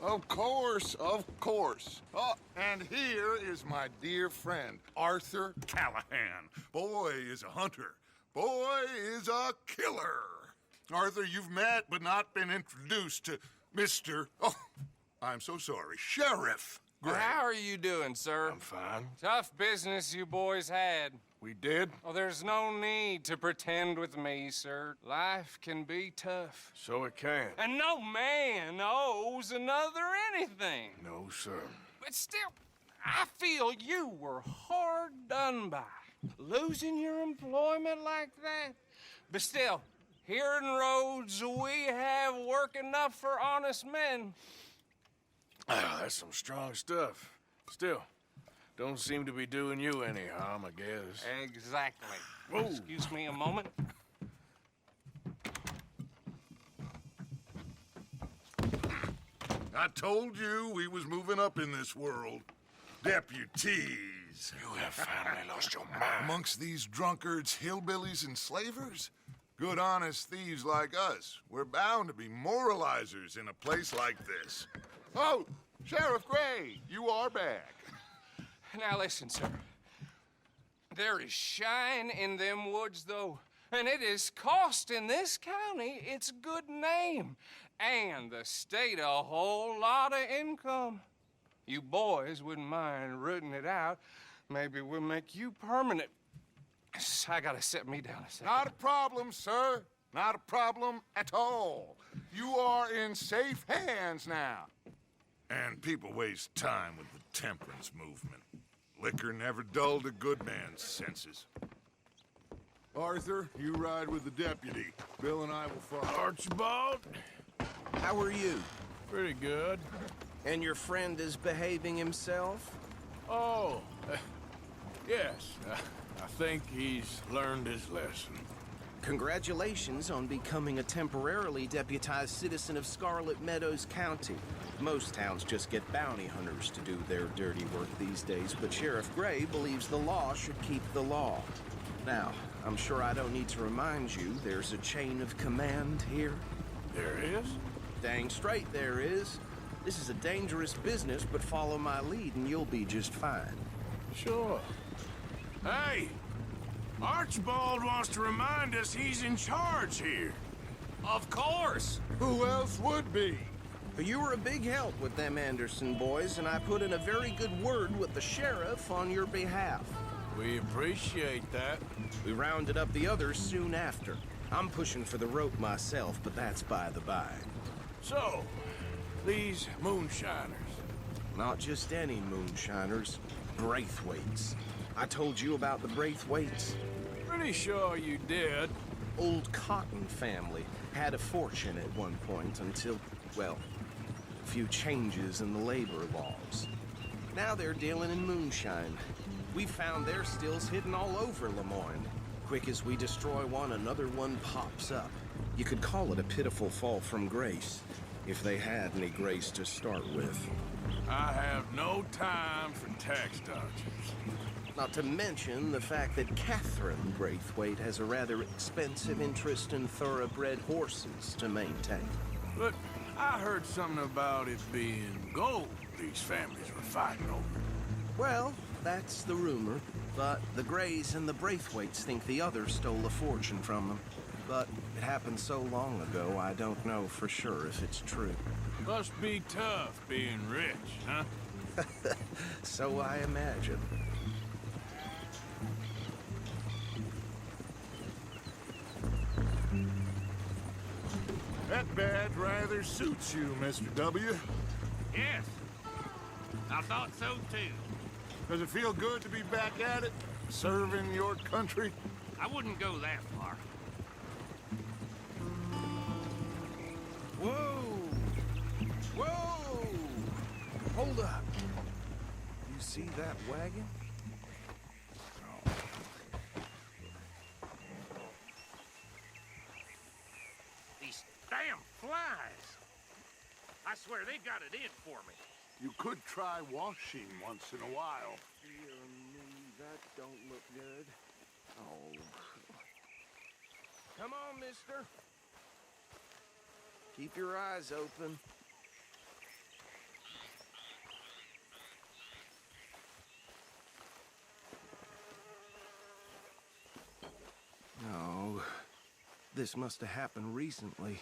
Of course, of course. Oh, and here is my dear friend, Arthur Callahan. Boy is a hunter. Boy is a killer. Arthur, you've met but not been introduced to Mr. Oh, I'm so sorry, Sheriff Gray. How are you doing, sir? I'm fine. Tough business you boys had. We did? Oh, there's no need to pretend with me, sir. Life can be tough. So it can. And no man owes another anything. No, sir. But still, I feel you were hard done by. Losing your employment like that. But still, here in Rhodes, we have work enough for honest men. Ah, that's some strong stuff. Still, don't seem to be doing you any harm, I guess. Exactly. Whoa. Excuse me a moment. I told you we was moving up in this world. Deputies. You have finally lost your mind. Amongst these drunkards, hillbillies, and slavers? Good honest thieves like us. We're bound to be moralizers in a place like this. Oh, Sheriff Gray, you are back. Now listen, sir. There is shine in them woods, though. And it is costing this county its good name. And the state a whole lot of income. You boys wouldn't mind rooting it out. Maybe we'll make you permanent. I gotta set me down a second. Not a problem, sir. Not a problem at all. You are in safe hands now. And people waste time with the temperance movement. Liquor never dulled a good man's senses. Arthur, you ride with the deputy. Bill and I will follow. Archibald? How are you? Pretty good. And your friend is behaving himself? Oh, yes. I think he's learned his lesson. Congratulations on becoming a temporarily deputized citizen of Scarlet Meadows County. Most towns just get bounty hunters to do their dirty work these days, but Sheriff Gray believes the law should keep the law. Now, I'm sure I don't need to remind you there's a chain of command here. There is? Dang straight there is. This is a dangerous business, but follow my lead and you'll be just fine. Sure. Hey! Archibald wants to remind us he's in charge here. Of course! Who else would be? You were a big help with them Anderson boys, and I put in a very good word with the sheriff on your behalf. We appreciate that. We rounded up the others soon after. I'm pushing for the rope myself, but that's by the by. So, these moonshiners. Not just any moonshiners, Braithwaites. I told you about the Braithwaites. Pretty sure you did. Old Cotton family had a fortune at one point until, well, a few changes in the labor laws. Now they're dealing in moonshine. We found their stills hidden all over Lemoyne. Quick as we destroy one, another one pops up. You could call it a pitiful fall from grace, if they had any grace to start with. I have no time for tax dodgers. Not to mention the fact that Catherine Braithwaite has a rather expensive interest in thoroughbred horses to maintain. But I heard something about it being gold these families were fighting over. Well, that's the rumor. But the Grays and the Braithwaites think the others stole a fortune from them. But it happened so long ago, I don't know for sure if it's true. Must be tough being rich, huh? So I imagine. That badge rather suits you, Mr. W. Yes, I thought so too. Does it feel good to be back at it, serving your country? I wouldn't go that far. Whoa! Whoa! Hold up. You see that wagon? These damn flies. I swear they got it in for me. You could try washing once in a while. Dear me, that don't look good. Oh. Come on, mister. Keep your eyes open. Oh, this must have happened recently.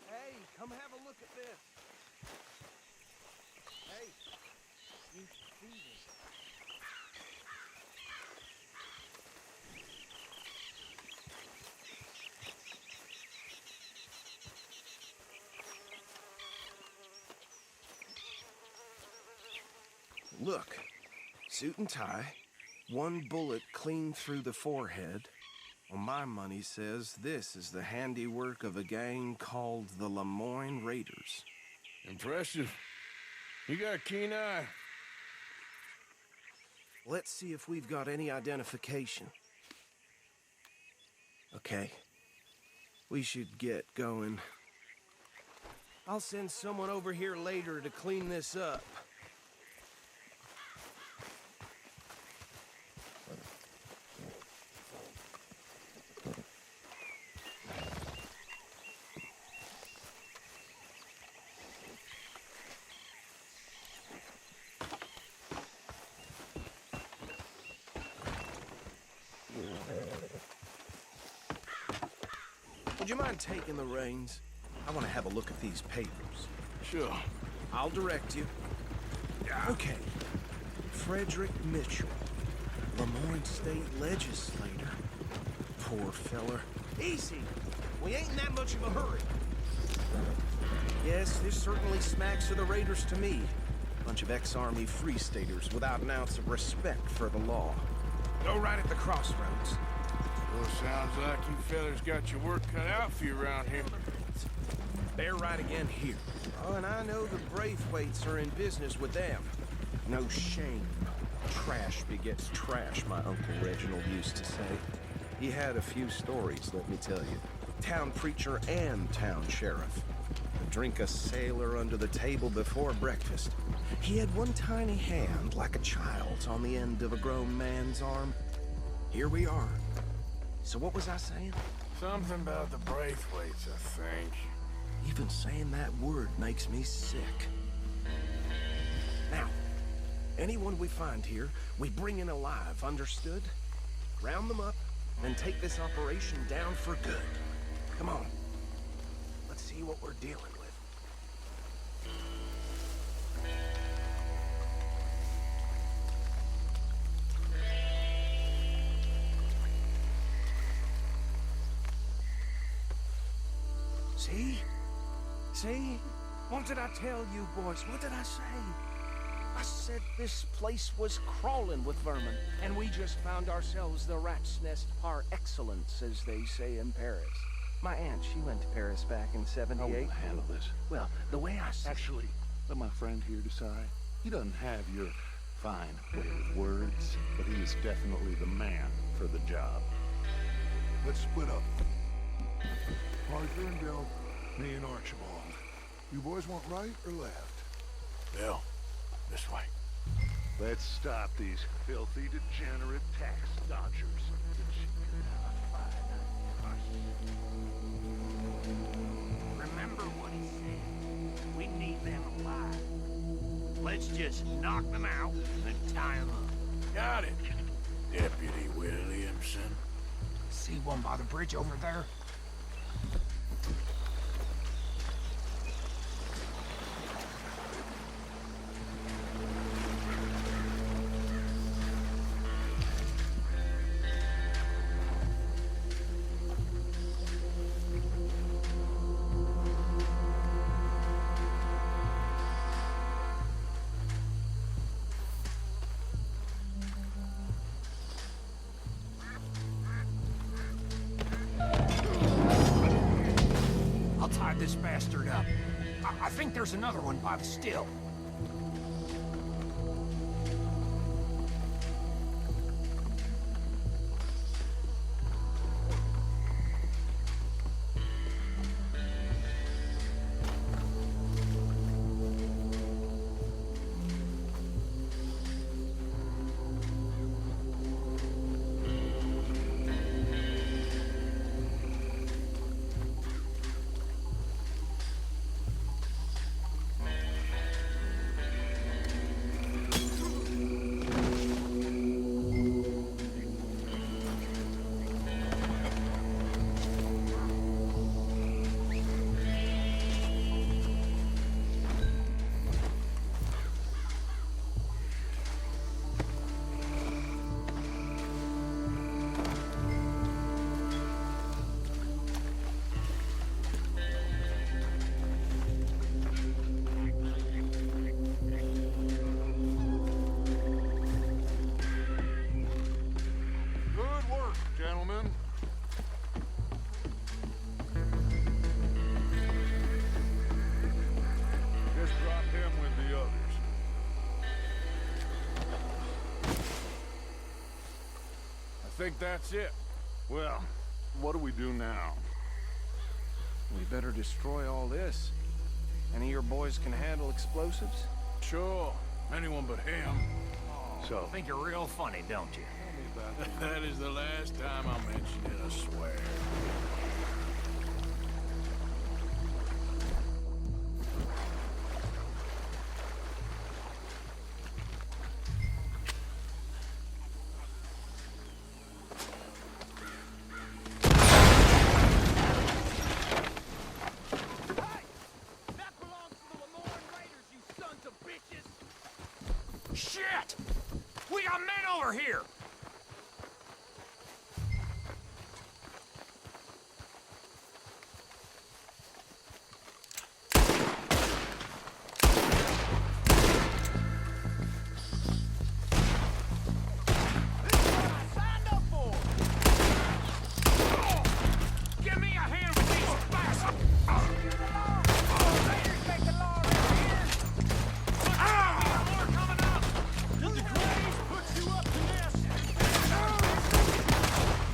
Hey, come have a look at this. Hey, you see this? Look, suit and tie, one bullet clean through the forehead. Well, my money says this is the handiwork of a gang called the Lemoyne Raiders. Impressive. You got a keen eye. Let's see if we've got any identification. Okay. We should get going. I'll send someone over here later to clean this up. Would you mind taking the reins? I want to have a look at these papers. Sure. I'll direct you. Okay. Frederick Mitchell, Lemoyne State Legislator. Poor feller. Easy. We ain't in that much of a hurry. Yes, this certainly smacks of the Raiders to me. Bunch of ex-Army Free Staters without an ounce of respect for the law. Go right at the crossroads. Well, sounds like you fellas got your work cut out for you around here. They're right again here. Oh, and I know the Braithwaites are in business with them. No shame. Trash begets trash, my Uncle Reginald used to say. He had a few stories, let me tell you. Town preacher and town sheriff. Drink a sailor under the table before breakfast. He had one tiny hand, like a child's, on the end of a grown man's arm. Here we are. So what was I saying? Something about the Braithwaites, I think. Even saying that word makes me sick. Now, anyone we find here, we bring in alive, understood? Round them up, and take this operation down for good. Come on. Let's see what we're dealing with. See? See? What did I tell you, boys? What did I say? I said this place was crawling with vermin, and we just found ourselves the rat's nest par excellence, as they say in Paris. My aunt, she went to Paris back in I '78. won't handle this. Well, the way I see Actually, let my friend here decide. He doesn't have your fine way with words, but he is definitely the man for the job. Let's split up. Arthur and Bill, me and Archibald. You boys want right or left? Bill, this way. Let's stop these filthy, degenerate tax dodgers. Remember what he said. We need them alive. Let's just knock them out and tie them up. Got it. Deputy Williamson. See one by the bridge over there? I'll tie this bastard up. I think there's another one by the still. think that's it. Well, what do we do now? We better destroy all this. Any of your boys can handle explosives? Sure, anyone but him. So, Think you're real funny, don't you? That is the last time I mention it, I swear. Shit! We got men over here! Give me a hand with these bastards! Raiders make the law around here! We got more coming up! Did the Graves put you up to this? There's some lead on it.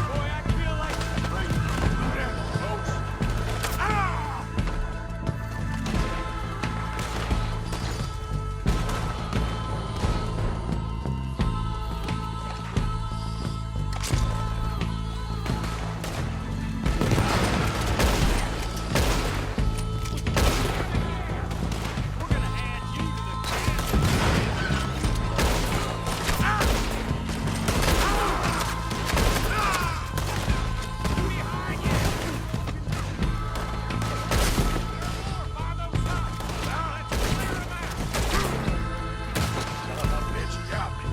Boy, I feel like we're gonna add you to the behind you. By those huts. Now let's clear them out. Son of a bitch got me.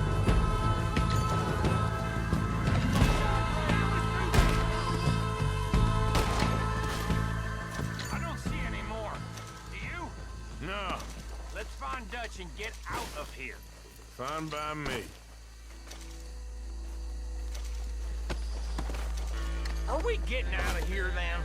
I don't see any more. Do you? No, Let's find Dutch and get out of here. fine by me. Are we getting out of here then?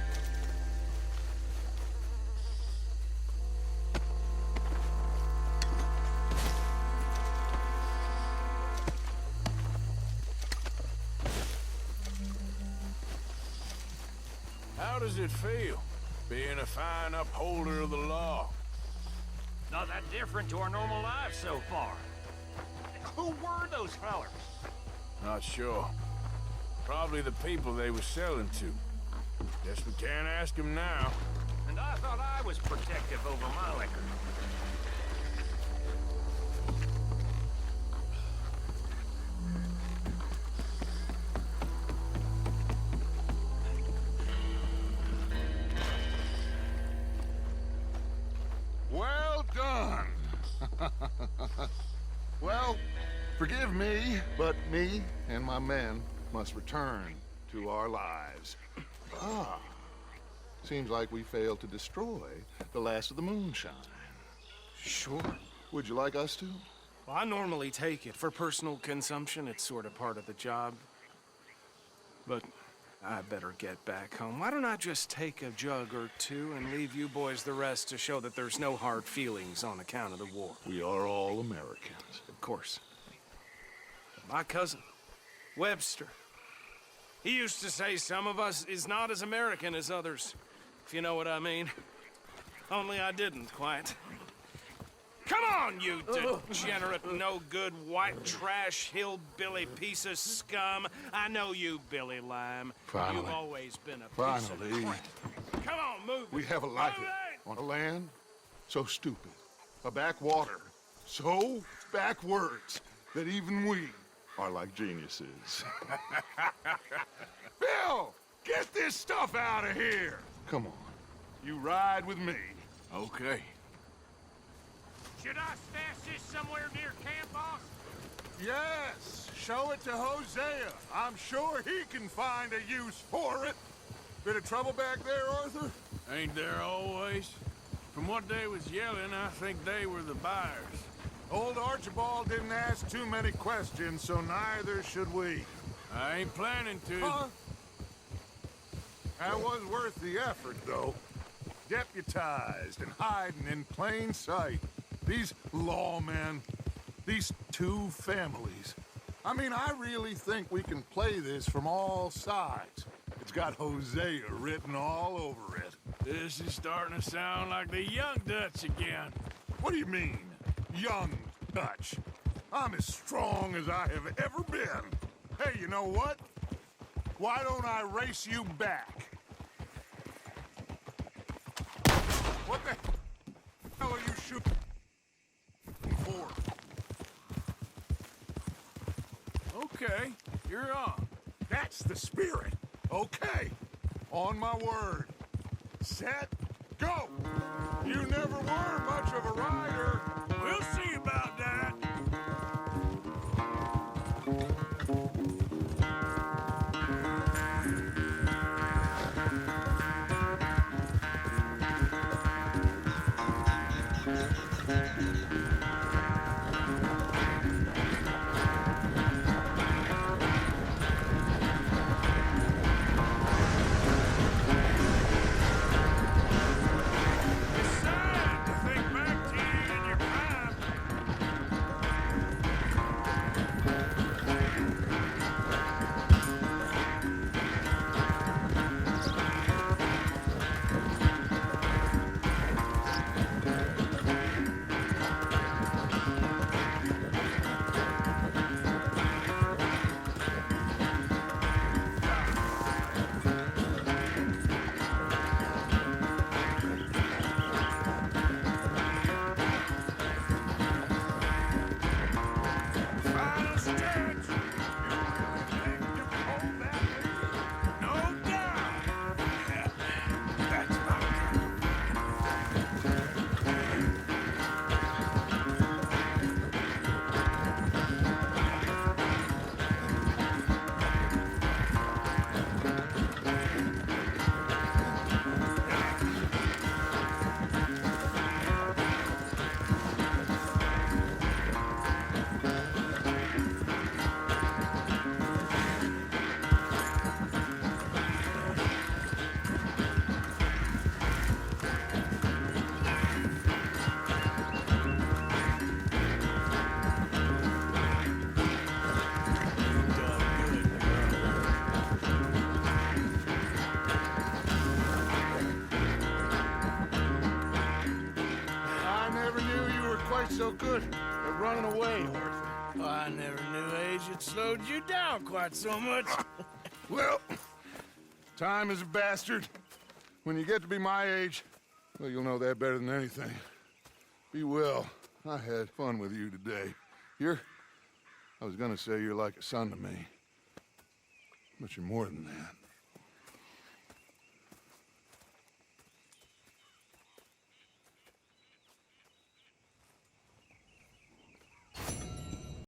How does it feel, being a fine upholder of the law? Not that different to our normal lives so far. Who were those fellers? Not sure. Probably the people they were selling to. Guess we can't ask them now. And I thought I was protective over my liquor. Well done. Well, forgive me, but me and my men must return to our lives. Ah, seems like we failed to destroy the last of the moonshine. Sure. Would you like us to? Well, I normally take it. For personal consumption, it's sort of part of the job. But I better get back home. Why don't I just take a jug or two and leave you boys the rest to show that there's no hard feelings on account of the war? We are all Americans. Of course. My cousin, Webster, he used to say some of us is not as American as others, if you know what I mean. Only I didn't, quite. Come on, you degenerate, no-good, white trash, hillbilly piece of scum. I know you, Billy Lime. Finally. You've always been a piece Finally. of crap. Come on, move it. We have a life Move it! on a land so stupid, a backwater so backwards that even we are like geniuses. Bill, get this stuff out of here. Come on, you ride with me. Okay. Should I stash this somewhere near camp, boss? Yes, show it to Hosea. I'm sure he can find a use for it. Bit of trouble back there, Arthur? Ain't there always? From what they was yelling, I think they were the buyers. Old Archibald didn't ask too many questions, so neither should we. I ain't planning to. Huh? That was worth the effort, though. Deputized and hiding in plain sight. These lawmen, these two families. I mean, I really think we can play this from all sides. It's got Hosea written all over it. This is starting to sound like the Young Dutch again. What do you mean, young Dutch? I'm as strong as I have ever been. Hey, you know what? Why don't I race you back? What the hell are you shooting for? Okay, you're on. That's the spirit. Okay, on my word. Set, go! You never were much of a rider. We'll see about that. It's sad to think back to you in your prime. Final stretch. You hold that lead? No doubt. That's my girl. I never knew you were quite so good at running away, Arthur. Well, I never knew age had slowed you down quite so much. Well, time is a bastard. When you get to be my age, well, you'll know that better than anything. Be well. I had fun with you today. I was gonna say you're like a son to me. But you're more than that.